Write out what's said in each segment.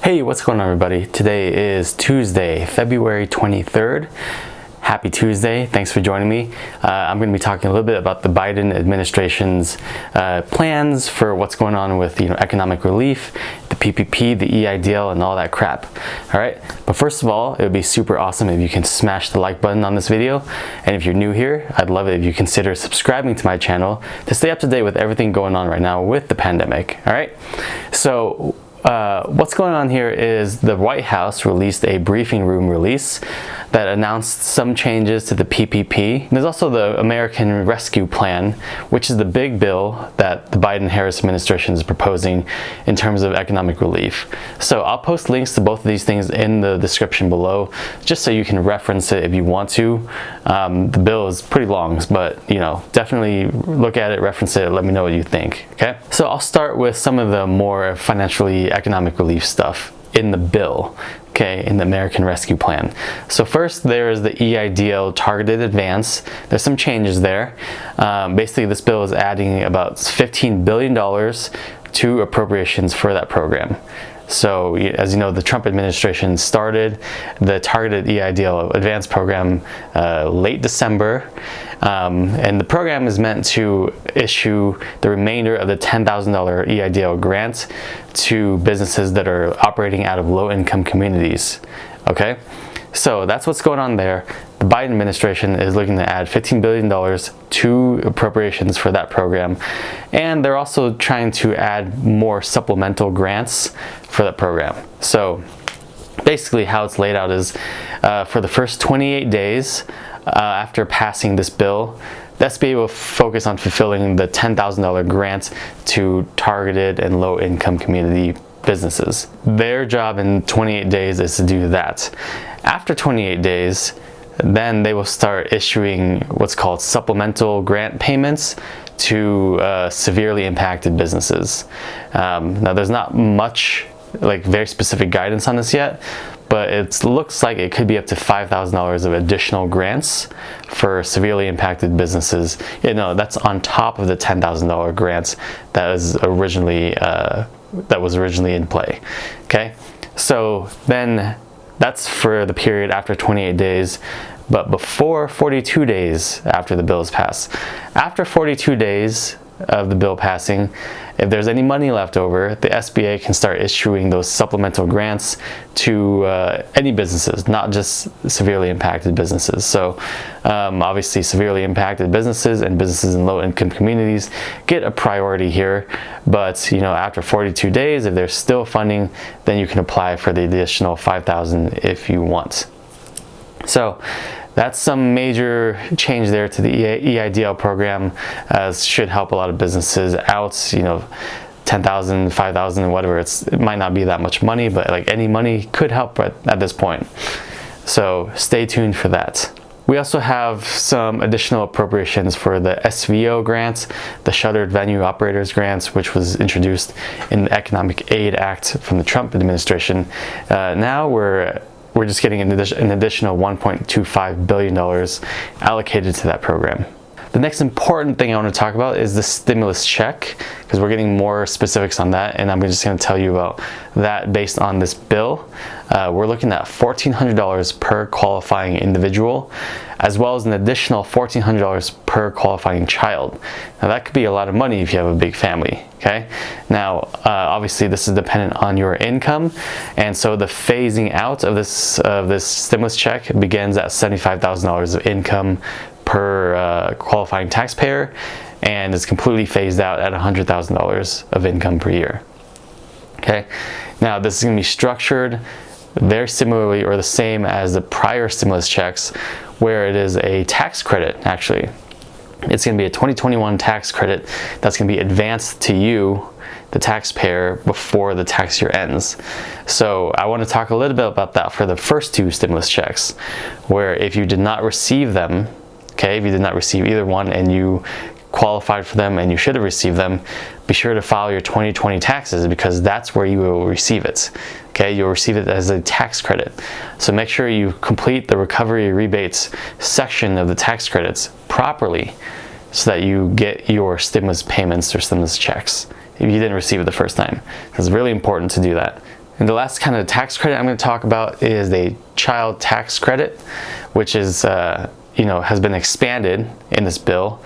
Hey, what's going on everybody? Today is Tuesday, February 23rd. Happy Tuesday. Thanks for joining me. I'm going to be talking a little bit about the Biden administration's plans for what's going on with economic relief, the PPP, the EIDL, and all that crap. All right. But first of all, it would be super awesome if you can smash the like button on this video. And if you're new here, I'd love it if you consider subscribing to my channel to stay up to date with everything going on right now with the pandemic. All right. So what's going on here is the White House released a briefing room release that announced some changes to the PPP. There's also the American Rescue Plan, which is the big bill that the Biden-Harris administration is proposing in terms of economic relief. So I'll post links to both of these things in the description below, just so you can reference it if you want to. The bill is pretty long, but definitely look at it, reference it, let me know what you think, okay? So I'll start with some of the more financially economic relief stuff in the bill, okay, in the American Rescue Plan. So first there is the EIDL targeted advance. There's some changes there. Basically this bill is adding about $15 billion to appropriations for that program. So as you know, the Trump administration started the targeted EIDL advance program late December, and the program is meant to issue the remainder of the $10,000 EIDL grant to businesses that are operating out of low-income communities. Okay, so that's what's going on there. The Biden administration is looking to add $15 billion to appropriations for that program, and they're also trying to add more supplemental grants for that program. So basically how it's laid out is for the first 28 days after passing this bill, the SBA will focus on fulfilling the $10,000 grant to targeted and low-income community businesses. Their job in 28 days is to do that. After 28 days, then they will start issuing what's called supplemental grant payments to severely impacted businesses. Now there's not much very specific guidance on this yet, but it looks like it could be up to $5,000 of additional grants for severely impacted businesses. That's on top of the $10,000 grants that was originally in play. Okay, so then that's for the period after 28 days, but before 42 days after the bill is passed. After 42 days of the bill passing, if there's any money left over, the SBA can start issuing those supplemental grants to any businesses, not just severely impacted businesses. So obviously severely impacted businesses and businesses in low-income communities get a priority here, but after 42 days, if there's still funding, then you can apply for the additional $5,000 if you want. So that's some major change there to the EIDL program. Should help a lot of businesses out. $10,000, $5,000, whatever. It might not be that much money, but any money could help at this point. So stay tuned for that. We also have some additional appropriations for the SVO grants, the Shuttered Venue Operators grants, which was introduced in the Economic Aid Act from the Trump administration. Now we're just getting an additional $1.25 billion allocated to that program. The next important thing I want to talk about is the stimulus check, because we're getting more specifics on that, and I'm just going to tell you about that based on this bill. We're looking at $1,400 per qualifying individual, as well as an additional $1,400 per qualifying child. Now that could be a lot of money if you have a big family, okay? Now, obviously this is dependent on your income, and so the phasing out of this stimulus check begins at $75,000 of income per qualifying taxpayer, and is completely phased out at $100,000 of income per year. Okay, now this is going to be structured very similarly or the same as the prior stimulus checks, where it is a tax credit. Actually, it's going to be a 2021 tax credit that's going to be advanced to you, the taxpayer, before the tax year ends. So I want to talk a little bit about that for the first two stimulus checks, where if you did not receive them, okay, if you did not receive either one and you qualified for them and you should have received them, be sure to file your 2020 taxes, because that's where you will receive it. Okay, you'll receive it as a tax credit. So make sure you complete the recovery rebates section of the tax credits properly so that you get your stimulus payments or stimulus checks if you didn't receive it the first time. It's really important to do that. And the last kind of tax credit I'm going to talk about is the child tax credit, which is, has been expanded in this bill.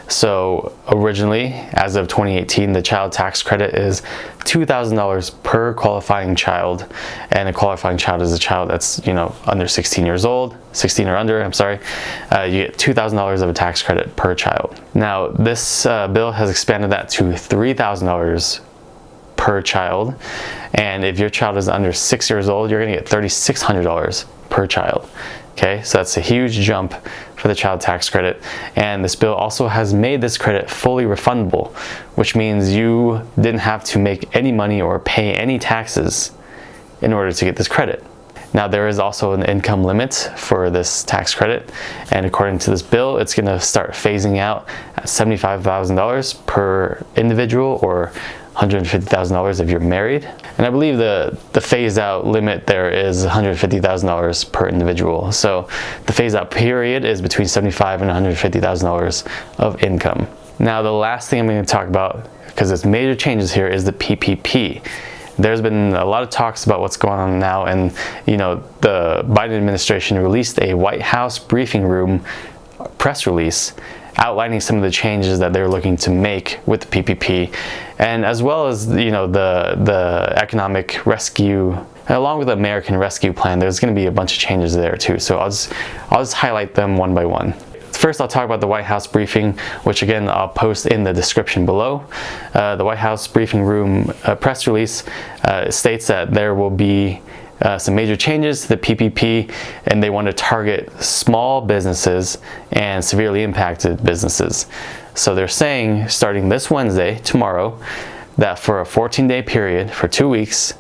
So originally, as of 2018, the child tax credit is $2,000 per qualifying child, and a qualifying child is a child that's under 16 years old, 16 or under. I'm sorry. You get $2,000 of a tax credit per child. Now this bill has expanded that to $3,000 per child, and if your child is under 6 years old, you're going to get $3,600 per child. Okay, so that's a huge jump for the child tax credit. And this bill also has made this credit fully refundable, which means you didn't have to make any money or pay any taxes in order to get this credit. Now there is also an income limit for this tax credit, and according to this bill, it's going to start phasing out at $75,000 per individual, or $150,000 if you're married. And I believe the phase out limit there is $150,000 per individual. So the phase out period is between $75,000 and $150,000 of income. Now the last thing I'm going to talk about, because it's major changes here, is the PPP. There's been a lot of talks about what's going on now, and the Biden administration released a White House briefing room press release outlining some of the changes that they're looking to make with the PPP, and as well as the economic rescue, and along with the American Rescue Plan. There's going to be a bunch of changes there too. So I'll just highlight them one by one. First, I'll talk about the White House briefing, which again I'll post in the description below. The White House briefing room press release states that there will be some major changes to the PPP, and they want to target small businesses and severely impacted businesses. So they're saying, starting this Wednesday, tomorrow, that for a 14-day period, for 2 weeks,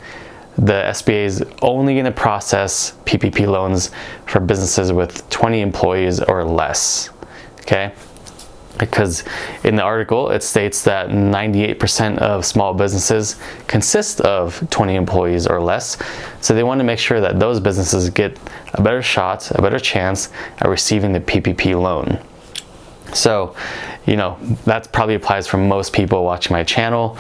the SBA is only going to process PPP loans for businesses with 20 employees or less. Okay? Because in the article it states that 98% of small businesses consist of 20 employees or less, so they want to make sure that those businesses get a better shot, a better chance at receiving the PPP loan. So that probably applies for most people watching my channel.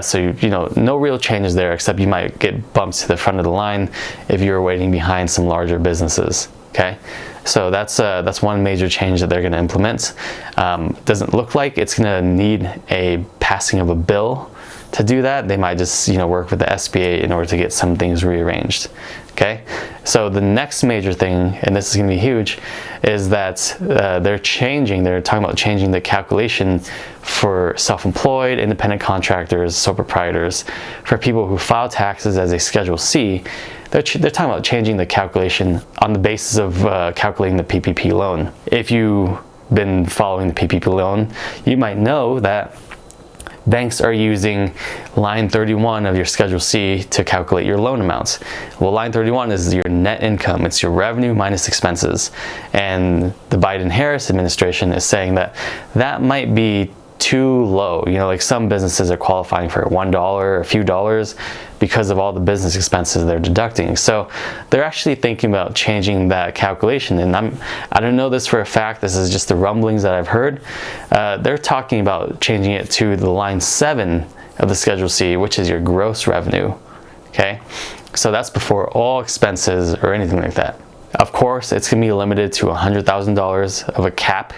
So no real changes there, except you might get bumped to the front of the line if you're waiting behind some larger businesses. Okay, so that's one major change that they're going to implement. Doesn't look like it's going to need a passing of a bill to do that. They might just work with the SBA in order to get some things rearranged. Okay, so the next major thing, and this is going to be huge, is that they're talking about changing the calculation for self-employed, independent contractors, sole proprietors, for people who file taxes as a Schedule C. They're talking about changing the calculation on the basis of calculating the PPP loan. If you've been following the PPP loan, you might know that banks are using line 31 of your Schedule C to calculate your loan amounts. Well, line 31 is your net income. It's your revenue minus expenses. And the Biden-Harris administration is saying that that might be too low. Like some businesses are qualifying for $1 or a few dollars because of all the business expenses they're deducting. So they're actually thinking about changing that calculation. And I don't know this for a fact. This is just the rumblings that I've heard. They're talking about changing it to the line 7 of the Schedule C, which is your gross revenue. Okay, so that's before all expenses or anything like that. Of course, it's going to be limited to $100,000 of a cap,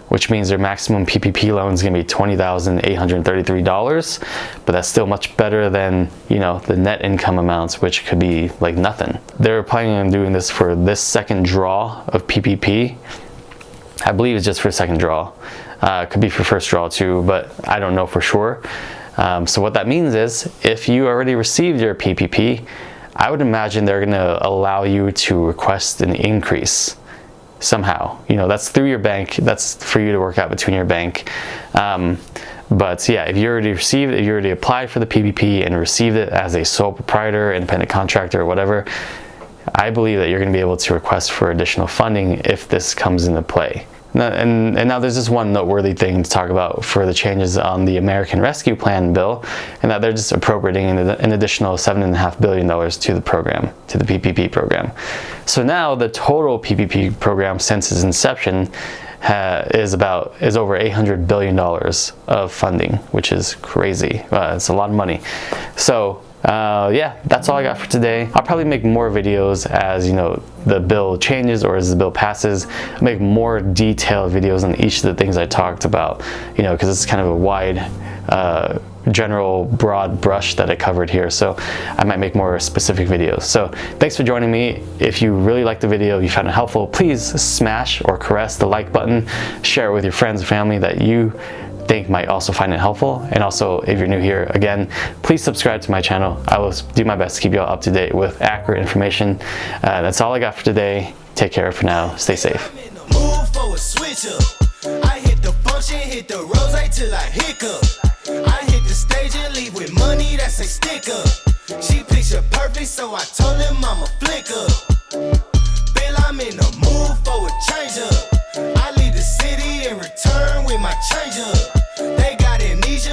which means their maximum PPP loan is going to be $20,833, but that's still much better than the net income amounts, which could be like nothing. They're planning on doing this for this second draw of PPP. I believe it's just for second draw. Could be for first draw too, but I don't know for sure. So what that means is, if you already received your PPP, I would imagine they're going to allow you to request an increase somehow. That's through your bank. That's for you to work out between your bank. But yeah, if you already applied for the PPP and received it as a sole proprietor, independent contractor, or whatever, I believe that you're going to be able to request for additional funding if this comes into play. And now there's just one noteworthy thing to talk about for the changes on the American Rescue Plan bill, and that they're just appropriating an additional $7.5 billion to the program, to the PPP program. So now the total PPP program since its inception is over $800 billion of funding, which is crazy. It's a lot of money. So Yeah, that's all I got for today. I'll probably make more videos as the bill changes or as the bill passes. I'll make more detailed videos on each of the things I talked about, because it's kind of a wide general broad brush that I covered here, so I might make more specific videos. So thanks for joining me. If you really liked the video, you found it helpful, please smash or caress the like button, share it with your friends and family that you think might also find it helpful. And also, if you're new here, again, please subscribe to my channel. I will do my best to keep you all up to date with accurate information. That's all I got for today. Take care for now. Stay safe. I hit the function, hit the rose till I hiccup. I hit the stage and leave with money that's a sticker. She picture perfect, so I told him I'm a